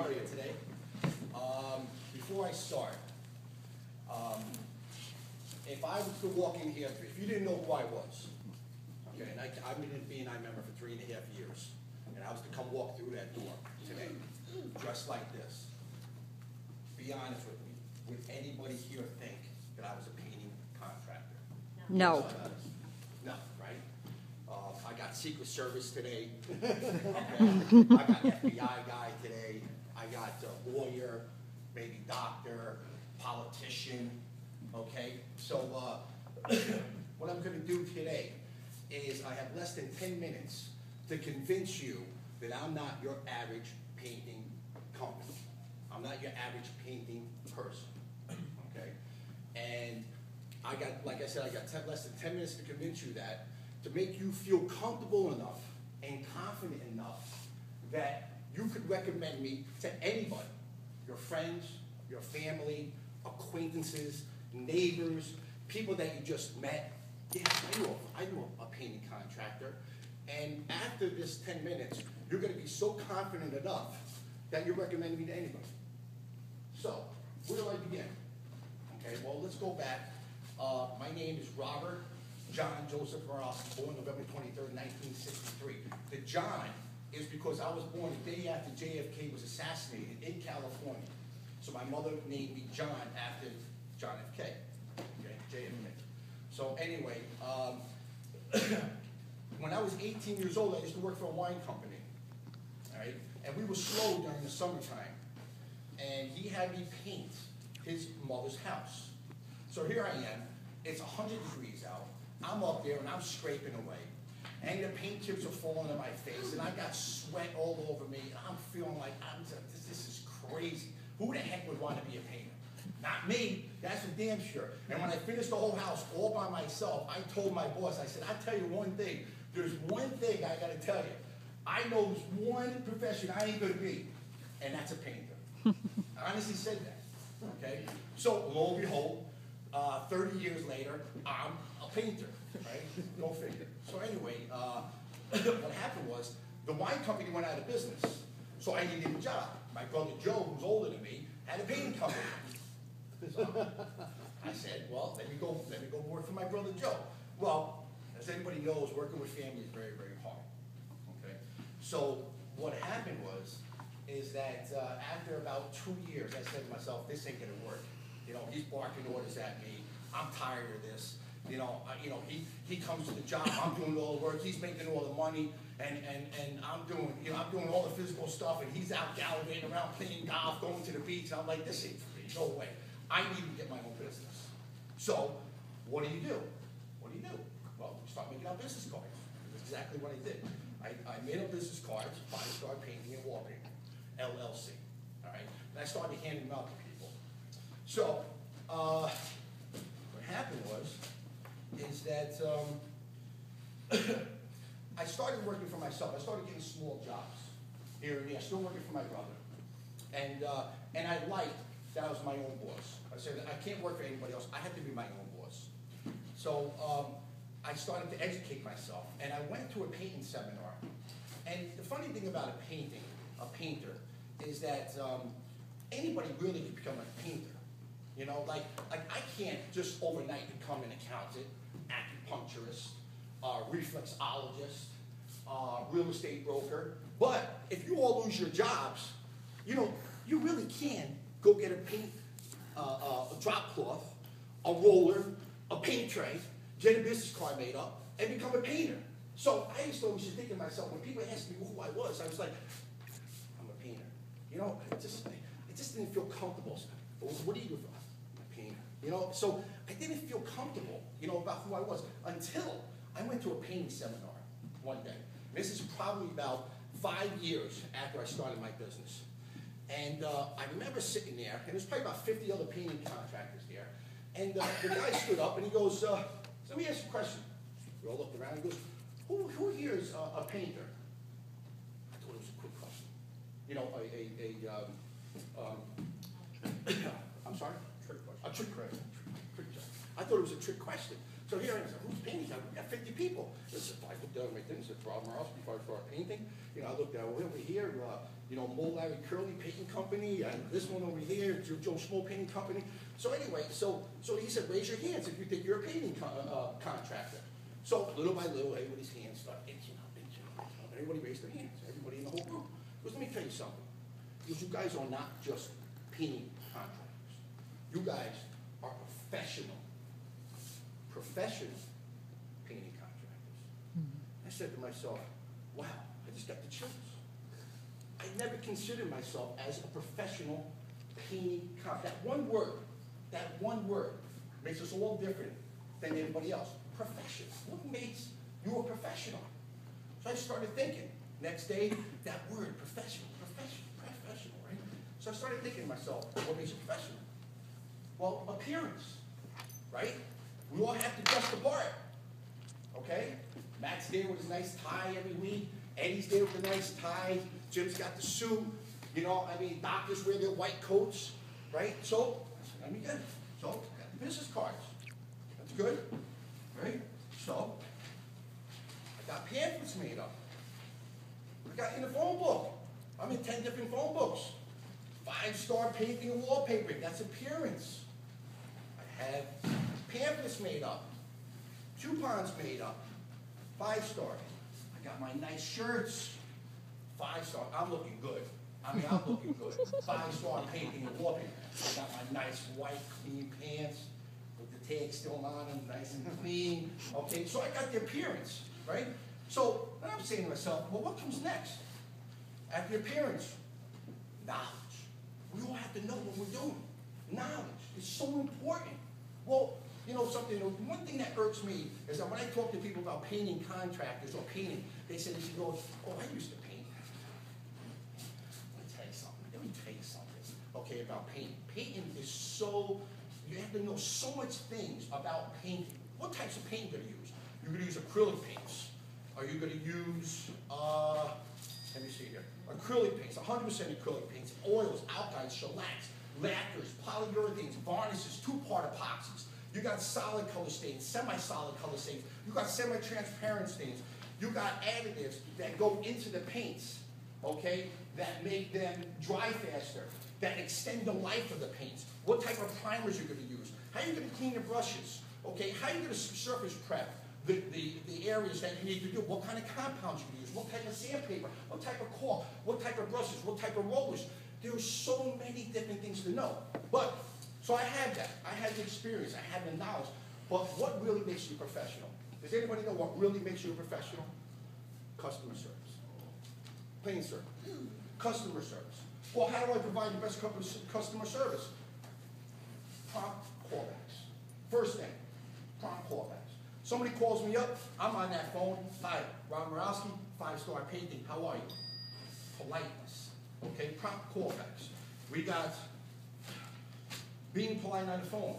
be here today. Before I start, if I was to walk in here, if you didn't know who I was, okay, and I've been a B&I member for 3.5 years, and I was to come walk through that door today, dressed like this, be honest with me, would anybody here think that I was a painting contractor? No. No, right? I got Secret Service today. Okay. I got FBI guy today. I got lawyer, maybe doctor, politician. Okay. So what I'm going to do today is I have less than 10 minutes to convince you that I'm not your average painting company. I'm not your average painting person. Okay. And I got, like I said, I got less than 10 minutes to convince you that, to make you feel comfortable enough and confident enough that you could recommend me to anybody, your friends, your family, acquaintances, neighbors, people that you just met. Yeah, I know a painting contractor. And after this 10 minutes, you're going to be so confident enough that you recommend me to anybody. So, where do I begin? Okay, well, let's go back. My name is Robert John Joseph Morales, born November 23rd, 1963. The John is because I was born the day after JFK was assassinated in California. So my mother named me John after John F. K. Okay, JFK. So anyway, when I was 18 years old, I used to work for a wine company. All right, and we were slow during the summertime, and he had me paint his mother's house. So here I am. It's 100 degrees out. I'm up there and I'm scraping away, and the paint chips are falling on my face, and I got sweat all over me, and I'm feeling like this is crazy. Who the heck would want to be a painter? Not me. That's for damn sure. And when I finished the whole house all by myself, I told my boss, I said, I'll tell you one thing. There's one thing I got to tell you. I know there's one profession I ain't going to be, and that's a painter. I honestly said that. Okay. So lo and behold, 30 years later, I'm a painter, right? Go figure. So anyway, what happened was the wine company went out of business, so I needed a job. My brother Joe, who's older than me, had a painting company. So I said, well, let me go work for my brother Joe. Well, as anybody knows, working with family is very, very hard. Okay. So what happened is that after about 2 years, I said to myself, this ain't gonna work. You know, he's barking orders at me. I'm tired of this. You know, he comes to the job. I'm doing all the work. He's making all the money, and I'm doing all the physical stuff, and he's out gallivanting around, playing golf, going to the beach. And I'm like, this ain't for me. No way. I need to get my own business. So, what do? What do? Well, start making out business cards. That's exactly what I did. I made up business cards. I started painting and wallpapering, LLC. All right, and I started handing them out to people. So, what happened is that I started working for myself. I started getting small jobs here and there, still working for my brother. And I liked that I was my own boss. I said, I can't work for anybody else. I have to be my own boss. So I started to educate myself, and I went to a painting seminar. And the funny thing about a painter, is that anybody really can become a painter. You know, like I can't just overnight become an accountant, acupuncturist, reflexologist, real estate broker. But if you all lose your jobs, you know, you really can go get a paint, a drop cloth, a roller, a paint tray, get a business card made up, and become a painter. So I used to always think to myself, when people asked me who I was like, I'm a painter. You know, it just didn't feel comfortable. What do you do? I'm a painter. You know, so I didn't feel comfortable, you know, about who I was until I went to a painting seminar one day. This is probably about 5 years after I started my business. And I remember sitting there, and there's probably about 50 other painting contractors there. And the guy stood up and he goes, let me ask you a question. We all looked around and he goes, who here is a painter? I thought it was a quick question. You know, I'm sorry? Trick question. A trick question. I thought it was a trick question. So here I said, who's painting? We got 50 people. I looked down at my thing and said, Rob Morales, before I started painting. You know, I looked over here, you know, Mo Larry Curly Painting Company, and this one over here, Joe Schmo Painting Company. So anyway, so he said, raise your hands if you think you're a painting contractor. So little by little, everybody's hands started inching up. Everybody raised their hands, everybody in the whole group. Because let me tell you something. Because you guys are not just painting contractors. You guys are professional painting contractors. I said to myself, wow, I just got the chills. I never considered myself as a professional painting contractor. That one word makes us all different than anybody else. Professional. What makes you a professional? So I started thinking. Next day, that word, professional, right? So I started thinking to myself, what makes you professional? Well, appearance, right? We all have to dress the part, okay? Matt's there with his nice tie every week. Eddie's there with a nice tie. Jim's got the suit. You know, I mean, doctors wear their white coats, right? So, let me get it. So, got the business cards. That's good, right? So, I got pamphlets made up. I got in the phone book. I'm in 10 different phone books. 5-star painting and wallpapering. That's appearance. I have pamphlets made up. Coupons made up. 5-star. I got my nice shirts. 5-star. I'm looking good. I mean, I'm looking good. 5-star painting and wallpaper. I got my nice white clean pants with the tag still on them, nice and clean. Okay, so I got the appearance, right? So then I'm saying to myself, well, what comes next? After the appearance, knowledge. We all have to know what we're doing. Knowledge is so important. Well, you know something, one thing that irks me is that when I talk to people about painting contractors or painting, they say, oh, I used to paint. Let me tell you something, okay, about painting. Painting is so, you have to know so much things about painting. What types of paint are you going to use? You're going to use acrylic paints. Are you going to use, let me see here, acrylic paints, 100% acrylic paints, oils, alkyls, shellacs, lacquers, polyurethanes, varnishes, 2-part epoxies. You got solid color stains, semi-solid color stains. You got semi-transparent stains. You got additives that go into the paints, okay, that make them dry faster, that extend the life of the paints. What type of primers you're going to use. How are you going to clean your brushes, okay? How are you going to surface prep the areas that you need to do? What kind of compounds you use? What type of sandpaper? What type of caulk? What type of brushes? What type of rollers? There's so many different things to know. But, so I had that. I had the experience. I had the knowledge. But what really makes you professional? Does anybody know what really makes you a professional? Customer service. Plain and simple. Customer service. Well, how do I provide the best customer service? Prompt callbacks. First thing, prompt callbacks. Somebody calls me up, I'm on that phone. Hi, Rob Morowski, 5-star painting. How are you? Politeness. Okay, prompt callbacks. We got being polite on the phone.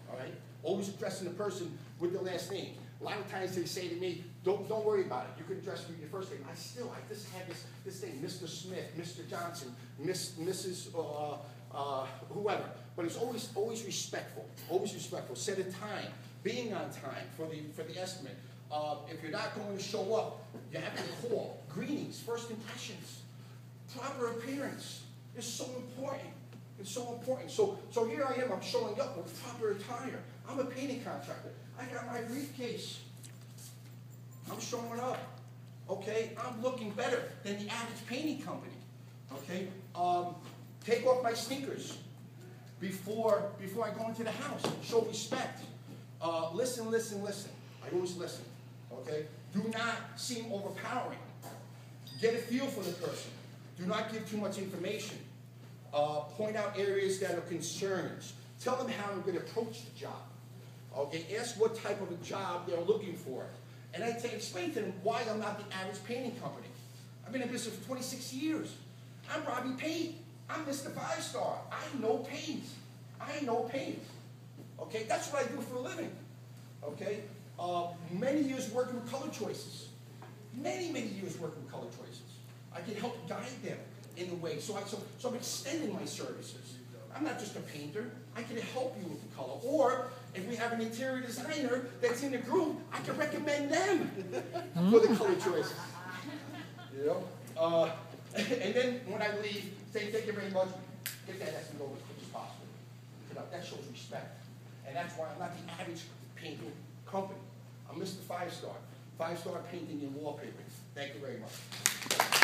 All right? Always addressing the person with their last name. A lot of times they say to me, don't worry about it. You can address me with your first name. I just have this thing, Mr. Smith, Mr. Johnson, Mrs. Whoever. But it's always respectful. Always respectful. Set a time. Being on time for the estimate. If you're not going to show up, you have to call. Greetings, first impressions, proper appearance is so important. It's so important. So here I am. I'm showing up with proper attire. I'm a painting contractor. I got my briefcase. I'm showing up. Okay, I'm looking better than the average painting company. Okay, take off my sneakers before I go into the house. Show respect. Listen. I always listen, okay? Do not seem overpowering. Get a feel for the person. Do not give too much information. Point out areas that are concerns. Tell them how I'm going to approach the job. Okay, ask what type of a job they're looking for. And I explain to them why I'm not the average painting company. I've been in business for 26 years. I'm Robbie Paint. I'm Mr. 5-star. I know paint. Okay, that's what I do for a living. Okay, many years working with color choices. Many years working with color choices. I can help guide them in the way. So I'm extending my services. I'm not just a painter. I can help you with the color. Or if we have an interior designer that's in the group, I can recommend them for the color choices. You know? And then when I leave, say, thank you very much, get that estimate over as quick as possible. You know, that shows respect. And that's why I'm not the average painting company. I'm Mr. 5-Star. 5-Star Painting and Wallpapering. Thank you very much.